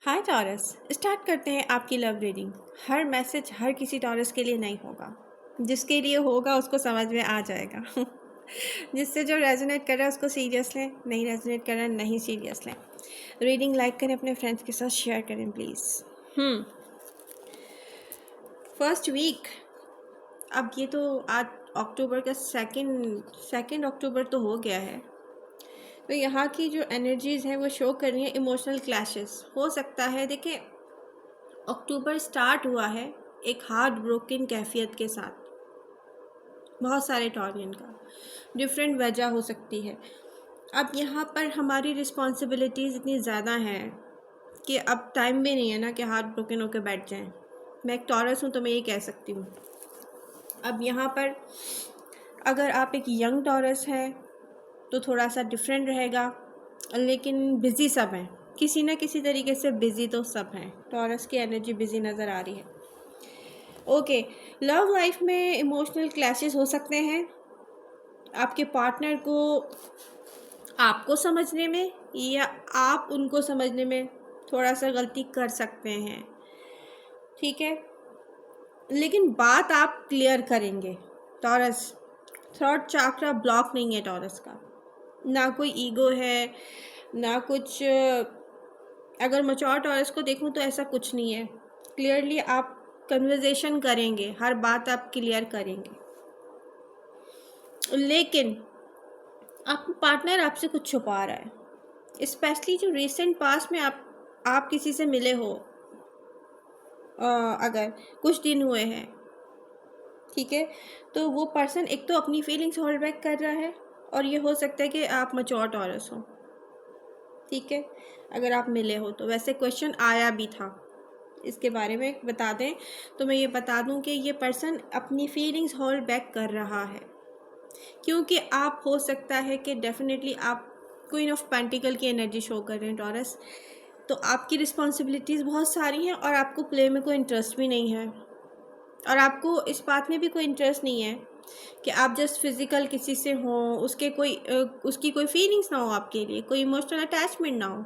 हाय taurus, start करते हैं आपकी लव रीडिंग। हर मैसेज हर किसी टॉरस के लिए नहीं होगा। जिसके लिए होगा उसको समझ में आ जाएगा। जिससे जो रेजोनेट कर रहा है उसको सीरियस लें, नहीं रेजोनेट कर रहा है नहीं सीरियस लें। रीडिंग लाइक करें, अपने फ्रेंड्स के साथ शेयर करें प्लीज़। फर्स्ट वीक, अब ये तो आज अक्टूबर का सेकेंड अक्टूबर तो हो गया है। तो यहाँ की जो एनर्जीज़ हैं वो शो कर रही हैं इमोशनल क्लैशेस। हो सकता है, देखिए, अक्टूबर स्टार्ट हुआ है एक हार्ट ब्रोकन कैफियत के साथ। बहुत सारे टॉरियन का डिफरेंट वजह हो सकती है। अब यहाँ पर हमारी रिस्पॉन्सिबिलिटीज़ इतनी ज़्यादा हैं कि अब टाइम भी नहीं है ना कि हार्ट ब्रोकन होकर बैठ जाएं। मैं एक टॉरस हूँ तो मैं ये कह सकती हूँ। अब यहाँ पर अगर आप एक यंग टॉरस हैं तो थोड़ा सा डिफरेंट रहेगा, लेकिन बिज़ी सब हैं, किसी ना किसी तरीके से बिज़ी तो सब हैं। टॉरस की एनर्जी बिज़ी नज़र आ रही है। ओके, लव लाइफ में इमोशनल क्लैशेस हो सकते हैं आपके पार्टनर को आपको समझने में या आप उनको समझने में थोड़ा सा गलती कर सकते हैं, ठीक है, लेकिन बात आप क्लियर करेंगे। टॉरस, थर्ड चाक्रा ब्लॉक नहीं है टॉरस का, ना कोई ईगो है ना कुछ। अगर मैच्योर टॉरस को देखूं तो ऐसा कुछ नहीं है। क्लियरली आप कन्वर्सेशन करेंगे, हर बात आप क्लियर करेंगे, लेकिन आपका पार्टनर आपसे कुछ छुपा रहा है। स्पेशली जो रिसेंट पास्ट में आप किसी से मिले हो, अगर कुछ दिन हुए हैं, ठीक है, तो वो पर्सन एक तो अपनी फीलिंग्स होल्ड बैक कर रहा है, और ये हो सकता है कि आप मैच्योर टॉरस हो, ठीक है, अगर आप मिले हो तो। वैसे क्वेश्चन आया भी था, इसके बारे में बता दें तो मैं ये बता दूं कि ये पर्सन अपनी फीलिंग्स होल्ड बैक कर रहा है, क्योंकि आप हो सकता है कि डेफिनेटली आप क्वीन ऑफ पेंटिकल की एनर्जी शो कर रहे हैं टॉरस। तो आपकी रिस्पॉन्सिबिलिटीज़ बहुत सारी हैं और आपको प्ले में कोई इंटरेस्ट भी नहीं है, और आपको इस बात में भी कोई इंटरेस्ट नहीं है कि आप जस्ट फिज़िकल किसी से हों, उसकी कोई फीलिंग्स ना हो आपके लिए, कोई इमोशनल अटैचमेंट ना हो।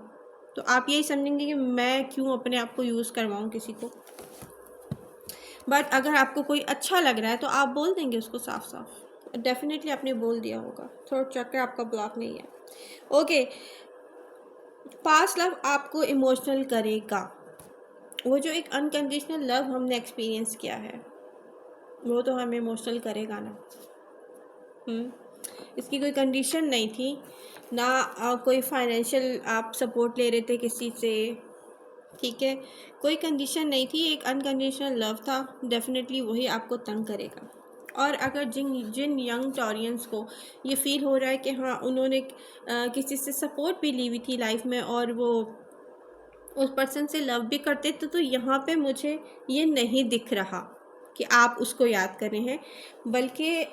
तो आप यही समझेंगे कि मैं क्यों अपने आप को यूज़ करवाऊँ किसी को। बट अगर आपको कोई अच्छा लग रहा है तो आप बोल देंगे उसको साफ साफ। डेफिनेटली आपने बोल दिया होगा। थर्ड चक्र आपका ब्लॉक नहीं है। ओके, पास्ट लव आपको इमोशनल करेगा। वो जो एक अनकंडीशनल लव हमने एक्सपीरियंस किया है वो तो हमें इमोशनल करेगा ना। इसकी कोई कंडीशन नहीं थी ना, कोई फाइनेंशियल आप सपोर्ट ले रहे थे किसी से, ठीक है, कोई कंडीशन नहीं थी, एक अनकंडीशनल लव था। डेफिनेटली वही आपको तंग करेगा। और अगर जिन यंग टॉरियंस को ये फील हो रहा है कि हाँ उन्होंने किसी से सपोर्ट भी ली हुई थी लाइफ में और वो उस पर्सन से लव भी करते थे, तो यहाँ पे मुझे ये नहीं दिख रहा कि आप उसको याद कर रहे हैं, बल्कि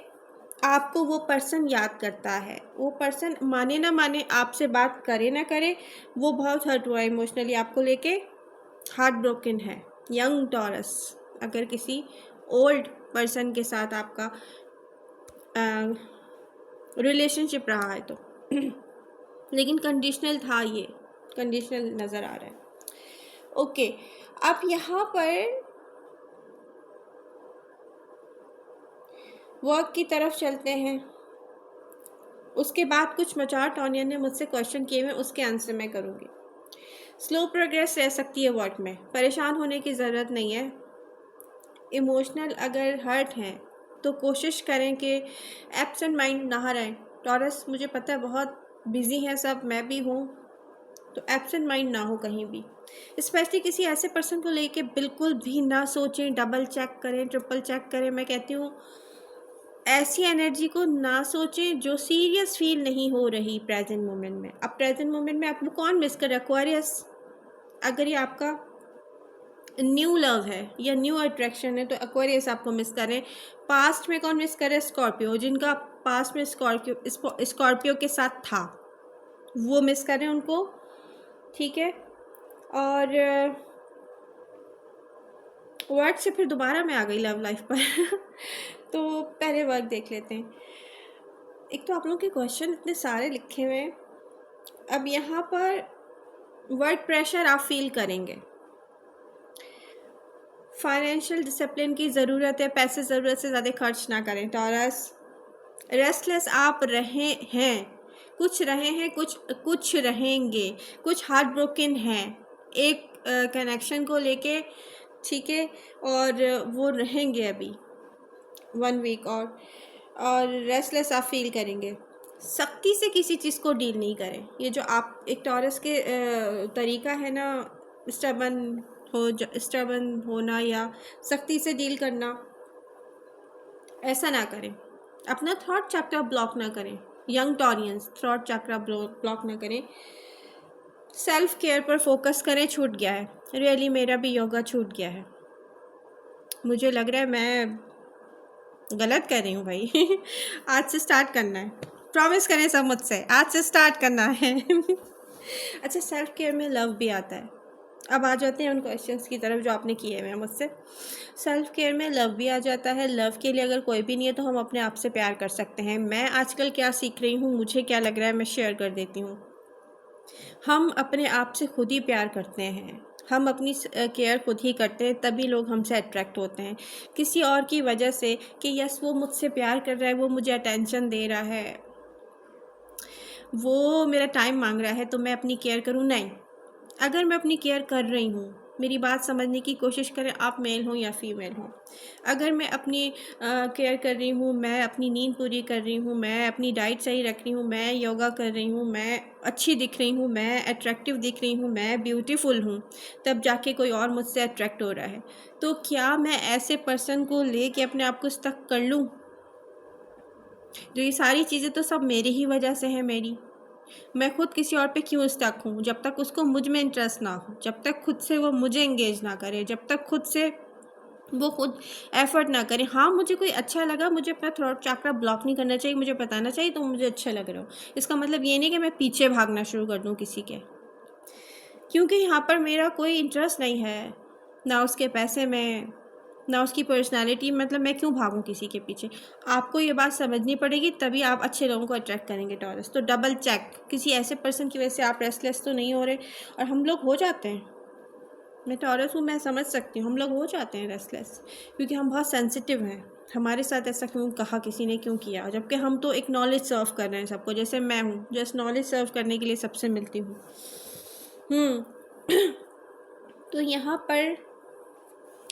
आपको वो पर्सन याद करता है। वो पर्सन माने ना माने, आपसे बात करे ना करे, वो बहुत हर्ट हुआ है इमोशनली आपको लेके, हार्ट ब्रोकन है। यंग टॉरस, अगर किसी ओल्ड पर्सन के साथ आपका रिलेशनशिप रहा है तो लेकिन कंडीशनल था, ये कंडीशनल नज़र आ रहा है। ओके, अब यहाँ पर वर्क की तरफ चलते हैं। उसके बाद कुछ मैच्योर टॉरियन ने मुझसे क्वेश्चन किए हुए, उसके आंसर मैं करूँगी। स्लो प्रोग्रेस रह सकती है वर्क में, परेशान होने की ज़रूरत नहीं है। इमोशनल अगर हर्ट हैं तो कोशिश करें कि एब्सेंट माइंड ना रहें। टॉरस, मुझे पता है बहुत बिजी हैं सब, मैं भी हूँ, तो एब्सेंट माइंड ना हो कहीं भी। स्पेशली किसी ऐसे पर्सन को लेके बिल्कुल भी ना सोचें, डबल चेक करें, ट्रिपल चेक करें। मैं कहती हूँ ऐसी एनर्जी को ना सोचें जो सीरियस फील नहीं हो रही प्रेजेंट मोमेंट में। अब प्रेजेंट मोमेंट में आपको कौन मिस कर रहा है? एक्वेरियस, अगर ये आपका न्यू लव है या न्यू अट्रैक्शन है तो एक्वेरियस आपको मिस कर रहे हैं। पास्ट में कौन मिस कर रहा है? स्कॉर्पियो, जिनका पास्ट में स्कॉर्पियो के साथ था वो मिस कर रहे हैं उनको, ठीक है। और वर्क से फिर दोबारा मैं आ गई लव लाइफ पर तो पहले वर्क देख लेते हैं। एक तो आप लोगों के क्वेश्चन इतने सारे लिखे हुए हैं। अब यहाँ पर वर्क प्रेशर आप फील करेंगे। फाइनेंशियल डिसिप्लिन की ज़रूरत है, पैसे ज़रूरत से ज़्यादा खर्च ना करें टॉरस। रेस्टलेस आप रहे हैं, कुछ रहे हैं, कुछ रहेंगे, कुछ हार्ट ब्रोकन हैं एक कनेक्शन को लेके, ठीक है, और वो रहेंगे अभी 1 वीक और रेस्टलेस आप फील करेंगे। सख्ती से किसी चीज़ को डील नहीं करें। ये जो आप एक टॉरस के तरीका है ना, स्टबन होना या सख्ती से डील करना, ऐसा ना करें। अपना थॉट चक्र ब्लॉक ना करें। यंग टॉरियंस थॉट चक्र ब्लॉक ना करें। सेल्फ केयर पर फोकस करें। छूट गया है रियली, मेरा भी योगा छूट गया है। मुझे लग रहा है मैं गलत कर रही हूँ भाई। आज से स्टार्ट करना है, प्रॉमिस करें सब मुझसे, आज से स्टार्ट करना है। अच्छा, सेल्फ केयर में लव भी आता है। अब आ जाते हैं उन क्वेश्चंस की तरफ जो आपने किए हुए हैं मुझसे। सेल्फ केयर में लव भी आ जाता है। लव के लिए अगर कोई भी नहीं है तो हम अपने आप से प्यार कर सकते हैं। मैं आजकल क्या सीख रही हूँ, मुझे क्या लग रहा है, मैं शेयर कर देती हूँ। हम अपने आप से खुद ही प्यार करते हैं, हम अपनी केयर खुद ही करते हैं, तभी लोग हमसे अट्रैक्ट होते हैं। किसी और की वजह से कि यस वो मुझसे प्यार कर रहा है, वो मुझे अटेंशन दे रहा है, वो मेरा टाइम मांग रहा है तो मैं अपनी केयर करूँ, नहीं। अगर मैं अपनी केयर कर रही हूँ, मेरी बात समझने की कोशिश करें, आप मेल हो या फीमेल हो। अगर मैं अपनी केयर कर रही हूँ, मैं अपनी नींद पूरी कर रही हूँ, मैं अपनी डाइट सही रख रही हूँ, मैं योगा कर रही हूँ, मैं अच्छी दिख रही हूँ, मैं अट्रैक्टिव दिख रही हूँ, मैं ब्यूटीफुल हूँ, तब जाके कोई और मुझसे अट्रैक्ट हो रहा है। तो क्या मैं ऐसे पर्सन को लेके अपने आप को स्टक कर लूँ? जो ये सारी चीज़ें तो सब मेरी ही वजह से है। मैं खुद किसी और पे क्यों स्टक हूँ? जब तक उसको मुझ में इंटरेस्ट ना हो, जब तक खुद से वो मुझे एंगेज ना करे, जब तक खुद से वो खुद एफर्ट ना करे। हाँ, मुझे कोई अच्छा लगा, मुझे अपना थ्रोट चक्रा ब्लॉक नहीं करना चाहिए, मुझे बताना चाहिए तो मुझे अच्छा लग रहा हो। इसका मतलब ये नहीं कि मैं पीछे भागना शुरू कर दूँ किसी के, क्योंकि यहाँ पर मेरा कोई इंटरेस्ट नहीं है, ना उसके पैसे में, ना उसकी पर्सनालिटी। मतलब मैं क्यों भागूं किसी के पीछे? आपको ये बात समझनी पड़ेगी, तभी आप अच्छे लोगों को अट्रैक्ट करेंगे टॉरस। तो डबल चेक, किसी ऐसे पर्सन की वजह से आप रेस्टलेस तो नहीं हो रहे। और हम लोग हो जाते हैं, मैं टॉरस हूँ, मैं समझ सकती हूँ, हम लोग हो जाते हैं रेस्टलेस क्योंकि हम बहुत सेंसिटिव हैं। हमारे साथ ऐसा क्यों कहा, किसी ने क्यों किया? जबकि हम तो एक नॉलेज सर्व कर रहे हैं सबको, जैसे मैं हूँ, जस्ट नॉलेज सर्व करने के लिए सबसे मिलती हूँ। तो यहाँ पर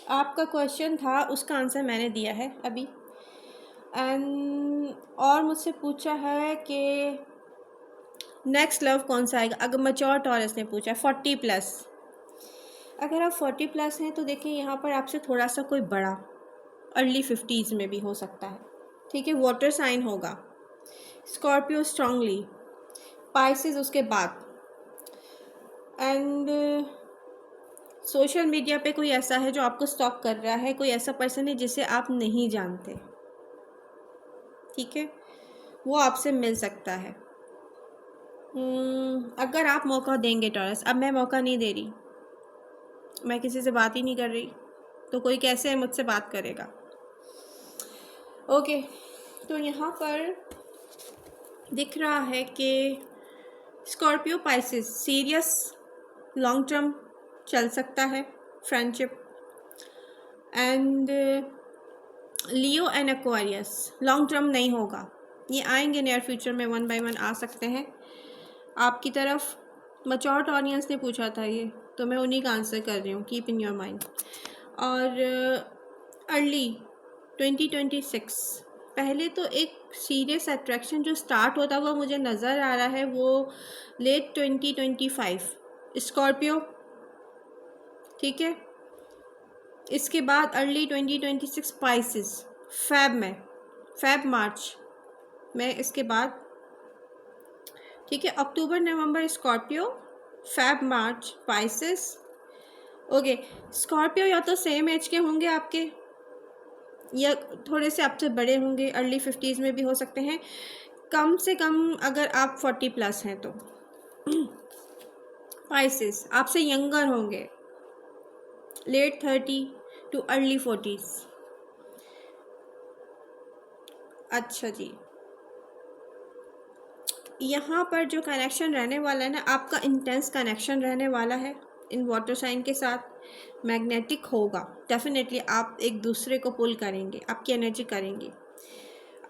आपका क्वेश्चन था, उसका आंसर मैंने दिया है अभी। एंड और मुझसे पूछा है कि नेक्स्ट लव कौन सा आएगा। अगर मैच्योर टॉरस ने पूछा 40+, अगर आप 40+ हैं तो देखिए यहाँ पर आपसे थोड़ा सा कोई बड़ा अर्ली 50s में भी हो सकता है, ठीक है। वाटर साइन होगा, स्कॉर्पियो स्ट्रांगली, पाइसेस उसके बाद। एंड सोशल मीडिया पे कोई ऐसा है जो आपको स्टॉक कर रहा है, कोई ऐसा पर्सन है जिसे आप नहीं जानते, ठीक है, वो आपसे मिल सकता है। अगर आप मौका देंगे टॉरस, अब मैं मौका नहीं दे रही, मैं किसी से बात ही नहीं कर रही, तो कोई कैसे मुझसे बात करेगा? ओके, तो यहाँ पर दिख रहा है कि Scorpio Pisces serious long term चल सकता है friendship. And Leo and Aquarius long term नहीं होगा, ये आएंगे नियर फ्यूचर में, 1 बाय 1 आ सकते हैं आपकी तरफ। मैच्योर ऑडियंस ने पूछा था ये, तो मैं उन्हीं का आंसर कर रही हूँ, कीप इन योर माइंड। और अर्ली 2026, पहले तो एक सीरियस अट्रैक्शन जो स्टार्ट होता हुआ मुझे नज़र आ रहा है वो लेट 2025 स्कॉर्पियो, ठीक है। इसके बाद अर्ली 2026 पाइसेस, फैब मार्च में, इसके बाद, ठीक है, अक्टूबर नवंबर स्कॉर्पियो, फैब मार्च पाइसेस। ओके, स्कॉर्पियो या तो सेम एज के होंगे आपके या थोड़े से आपसे बड़े होंगे, अर्ली 50s में भी हो सकते हैं, कम से कम अगर आप 40+ हैं तो। पाइसेस आपसे यंगर होंगे, लेट 30 टू अर्ली 40s। अच्छा जी, यहाँ पर जो कनेक्शन रहने वाला है ना, आपका इंटेंस कनेक्शन रहने वाला है इन वाटर साइन के साथ। मैग्नेटिक होगा डेफिनेटली, आप एक दूसरे को पुल करेंगे, आपकी एनर्जी करेंगे।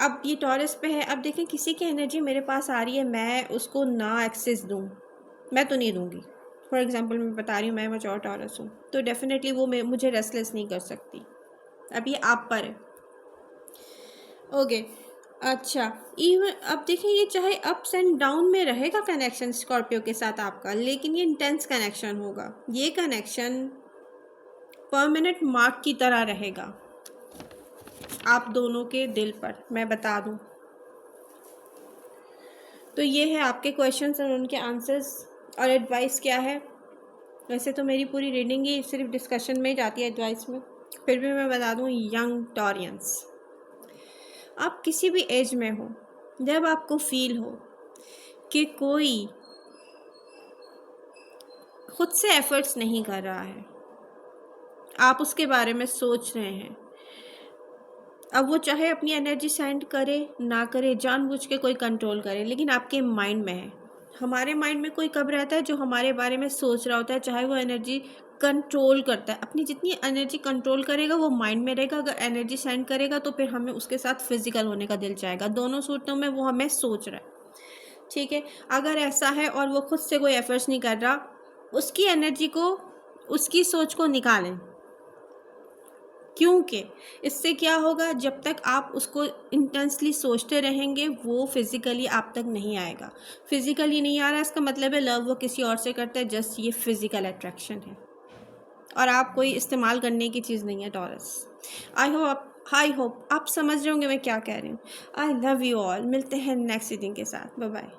अब ये टॉरस पे है, अब देखें किसी की एनर्जी मेरे पास आ रही है, मैं उसको ना एक्सेस दूँ, मैं तो नहीं दूँगी। फॉर एग्जांपल मैं बता रही हूँ, मैं मैच्योर टॉरस हूँ, तो डेफिनेटली वो मुझे रेस्टलेस नहीं कर सकती। अब ये आप पर है। ओके, अच्छा, इवन अब देखिए ये चाहे अप्स एंड डाउन में रहेगा कनेक्शन स्कॉर्पियो के साथ आपका, लेकिन ये इंटेंस कनेक्शन होगा। ये कनेक्शन परमानेंट मार्क की तरह रहेगा आप दोनों के दिल पर, मैं बता दूं। तो ये है आपके क्वेश्चंस और उनके आंसर्स। और एडवाइस क्या है, वैसे तो मेरी पूरी रीडिंग ही सिर्फ डिस्कशन में ही जाती है एडवाइस में, फिर भी मैं बता दूं, यंग टॉरियंस, आप किसी भी एज में हो, जब आपको फील हो कि कोई खुद से एफर्ट्स नहीं कर रहा है, आप उसके बारे में सोच रहे हैं, अब वो चाहे अपनी एनर्जी सेंड करे ना करे, जानबूझ के कोई कंट्रोल करे, लेकिन आपके माइंड में है। हमारे माइंड में कोई कब रहता है, जो हमारे बारे में सोच रहा होता है, चाहे वो एनर्जी कंट्रोल करता है। अपनी जितनी एनर्जी कंट्रोल करेगा वो माइंड में रहेगा, अगर एनर्जी सेंड करेगा तो फिर हमें उसके साथ फिजिकल होने का दिल चाहेगा। दोनों सूरतों में वो हमें सोच रहा है, ठीक है। अगर ऐसा है और वो खुद से कोई एफर्ट्स नहीं कर रहा, उसकी एनर्जी को, उसकी सोच को निकालें, क्योंकि इससे क्या होगा, जब तक आप उसको इंटेंसली सोचते रहेंगे वो फिज़िकली आप तक नहीं आएगा। फिज़िकली नहीं आ रहा इसका मतलब है लव वो किसी और से करता है, जस्ट ये फिज़िकल अट्रैक्शन है और आप कोई इस्तेमाल करने की चीज़ नहीं है टॉरस। आई होप आप समझ रहे होंगे मैं क्या कह रही हूँ। आई लव यू ऑल, मिलते हैं नेक्स्ट रीडिंग के साथ, बाय बाय।